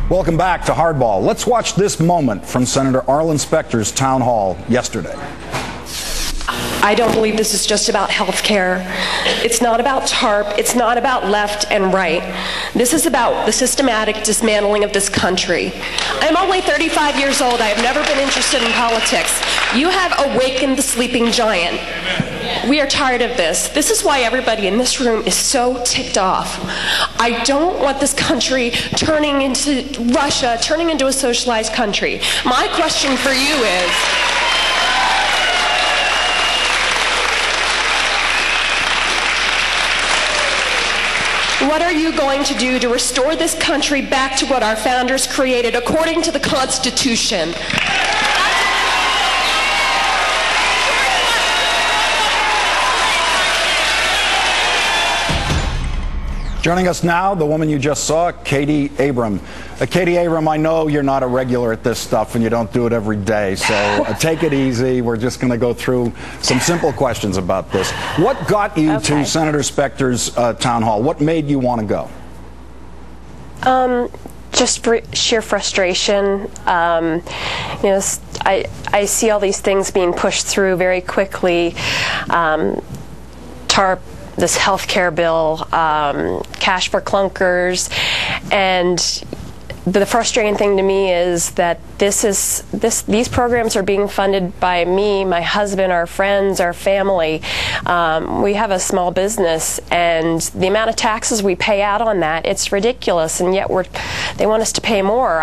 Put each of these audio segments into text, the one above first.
Welcome back to Hardball. Let's watch this moment from Senator Arlen Specter's town hall yesterday. I don't believe this is just about health care. It's not about TARP. It's not about left and right. This is about the systematic dismantling of this country. I'm only 35 years old. I have never been interested in politics. You have awakened the sleeping giant. We are tired of this. This is why everybody in this room is so ticked off. I don't want this country turning into Russia, turning into a socialized country. My question for you is, what are you going to do to restore this country back to what our founders created according to the Constitution? Joining us now, the woman you just saw, Katy Abram. Katy Abram, I know you're not a regular at this stuff and you don't do it every day, so take it easy. We're just going to go through some simple questions about this. What got you to Senator Specter's town hall? What made you want to go? Just sheer frustration. You know, I see all these things being pushed through very quickly. TARP, this health care bill, cash for clunkers, and the frustrating thing to me is that these programs are being funded by me, my husband, our friends, our family. We have a small business, and the amount of taxes we pay out on that, it's ridiculous, and yet they want us to pay more.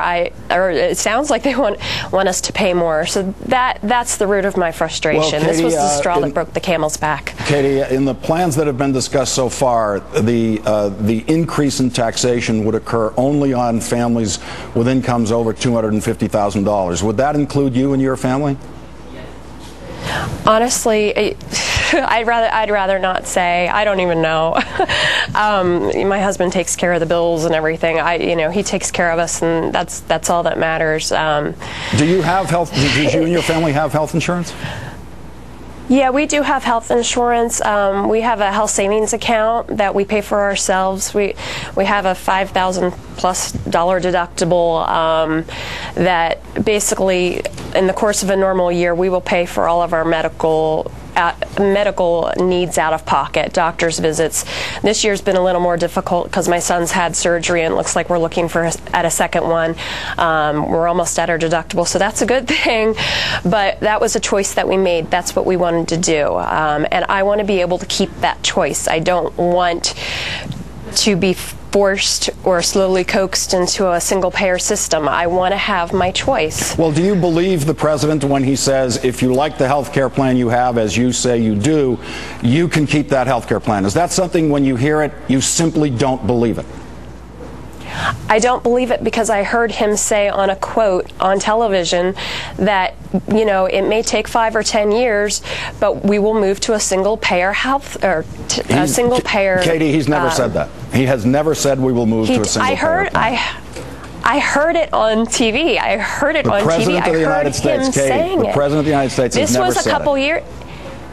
Or it sounds like they want us to pay more. So that's the root of my frustration. Well, Katy, this was the straw that broke the camel's back. Katy, in the plans that have been discussed so far, the increase in taxation would occur only on families with incomes over $250,000. Would that include you and your family? Honestly, I'd rather not say. I don't even know. My husband takes care of the bills and everything. He takes care of us, and that's all that matters. Do you have health? Did you and your family have health insurance? Yeah, we do have health insurance. We have a health savings account that we pay for ourselves. We have a $5,000+ deductible that basically, in the course of a normal year, we will pay for all of our medical needs out of pocket, doctor's visits. This year's been a little more difficult because my son's had surgery and it looks like we're looking at a second one. We're almost at our deductible, so that's a good thing. But that was a choice that we made. That's what we wanted to do. And I want to be able to keep that choice. I don't want to be forced or slowly coaxed into a single-payer system. I want to have my choice. Well, do you believe the president when he says, if you like the health care plan you have, as you say you do, you can keep that health care plan? Is that something, when you hear it, you simply don't believe it? I don't believe it because I heard him say on a quote on television that, it may take 5 or 10 years, but we will move to a single-payer health, or a single-payer... Katy, he's never said that. He has never said we will move to a single-payer plan. I heard it on TV. I heard it on TV. I heard him saying it. The President of the United States has never said it. This was a couple years...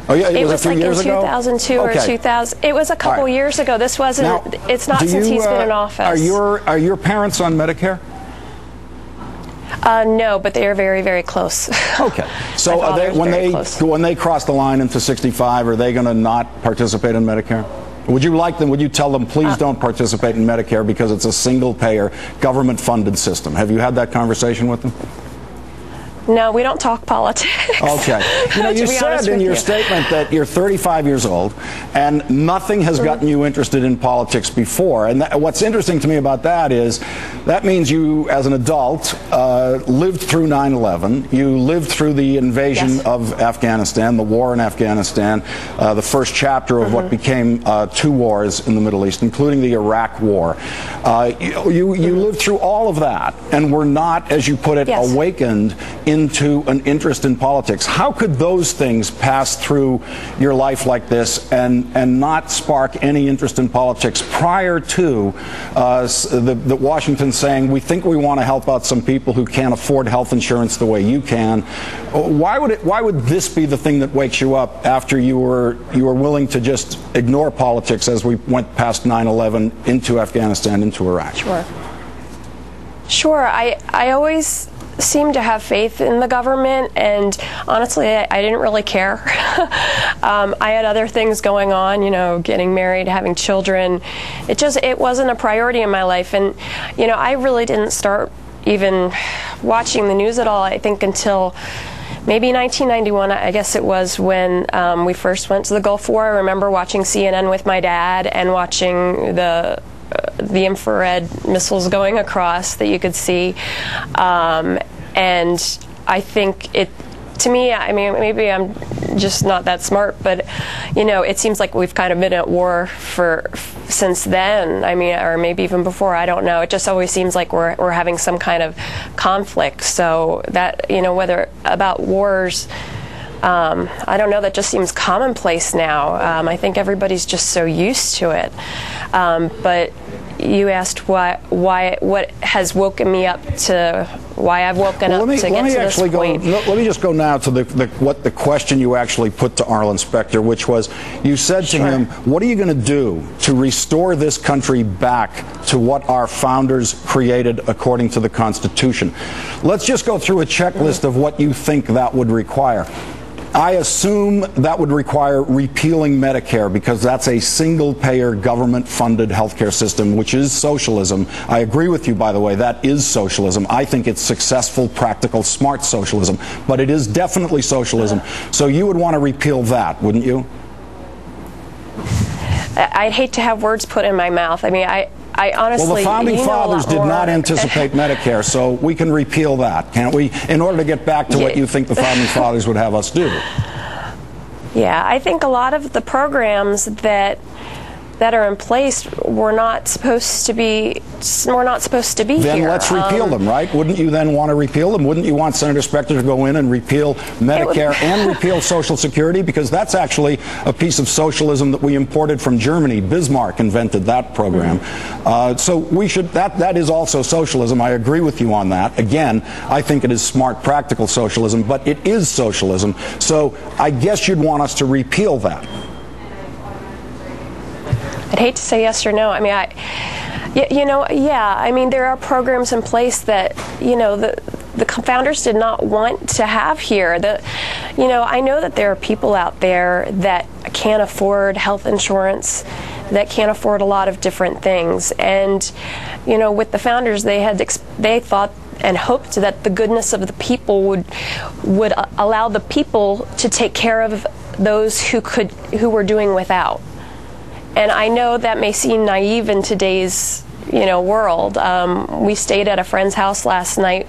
Oh, yeah, it was like in 2002 or 2000. It was a couple years ago. This wasn't. Now, it's not since he's been in office. Are your parents on Medicare? No, but they are very, very close. Okay. So when they cross the line into 65, are they going to not participate in Medicare? Would you tell them, please don't participate in Medicare because it's a single-payer, government-funded system? Have you had that conversation with them? No, we don't talk politics. Okay. You said in your statement that you're 35 years old and nothing has gotten you interested in politics before. And what's interesting to me about that is that means you, as an adult, lived through 9/11. You lived through the invasion of Afghanistan, the war in Afghanistan, the first chapter of what became 2 wars in the Middle East, including the Iraq War. You lived through all of that and were not, as you put it, awakened into an interest in politics. How could those things pass through your life like this and not spark any interest in politics prior to the Washington saying, we think we want to help out some people who can't afford health insurance the way you can? Why would this be the thing that wakes you up after you were willing to just ignore politics as we went past 9/11 into Afghanistan, into Iraq? Sure. I always seemed to have faith in the government, and honestly, I didn't really care. I had other things going on, you know, getting married, having children. It wasn't a priority in my life, and you know, I really didn't start even watching the news at all, I think, until maybe 1991, I guess it was, when we first went to the Gulf War. I remember watching CNN with my dad and watching the infrared missiles going across that you could see, and I think to me, I mean, maybe I'm just not that smart, but you know, it seems like we've kind of been at war since then. I mean, or maybe even before. I don't know. It just always seems like we're having some kind of conflict. So that, you know, whether about wars, I don't know. That just seems commonplace now. I think everybody's just so used to it. But you asked what has woken me up to why I've woken up to get to this point. Let me just go now to the question you actually put to Arlen Specter, which was, you said to him, what are you going to do to restore this country back to what our founders created according to the Constitution? Let's just go through a checklist of what you think that would require. I assume that would require repealing Medicare, because that's a single-payer, government-funded healthcare system, which is socialism. I agree with you, by the way, that is socialism. I think it's successful, practical, smart socialism, but it is definitely socialism. So you would want to repeal that, wouldn't you? I'd hate to have words put in my mouth. I mean, I honestly, well, the founding fathers did not anticipate Medicare, so we can repeal that, can't we, in order to get back to what you think the founding fathers would have us do? Yeah, I think a lot of the programs that are in place were not supposed to be Then here. Let's repeal them, right? Wouldn't you then want to repeal them? Wouldn't you want Senator Specter to go in and repeal Medicare and repeal Social Security? Because that's actually a piece of socialism that we imported from Germany. Bismarck invented that program. So we should, that is also socialism. I agree with you on that. Again, I think it is smart, practical socialism, but it is socialism. So I guess you'd want us to repeal that. I'd hate to say yes or no. I mean, I mean, there are programs in place that, you know, the founders did not want to have here. You know, I know that there are people out there that can't afford health insurance, that can't afford a lot of different things. And, you know, with the founders, they thought and hoped that the goodness of the people would allow the people to take care of those who were doing without. And I know that may seem naive in today's, you know, world. We stayed at a friend's house last night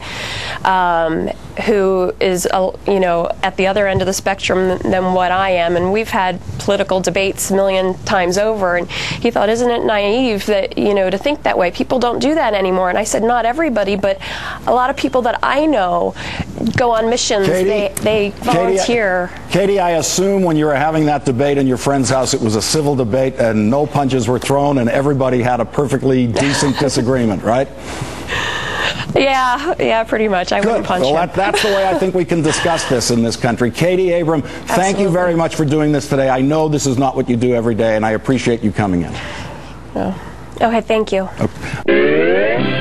who is, you know, at the other end of the spectrum than what I am, and we've had political debates a million times over, and he thought, isn't it naive that, you know, to think that way? People don't do that anymore. And I said, not everybody, but a lot of people that I know go on missions. Katy, they volunteer. Katy, I assume when you were having that debate in your friend's house, it was a civil debate and no punches were thrown and everybody had a perfectly decent disagreement, right? Yeah, pretty much. I wouldn't punch him. That's the way I think we can discuss this in this country. Katy Abram, thank you very much for doing this today. I know this is not what you do every day, and I appreciate you coming in. Okay, thank you. Okay.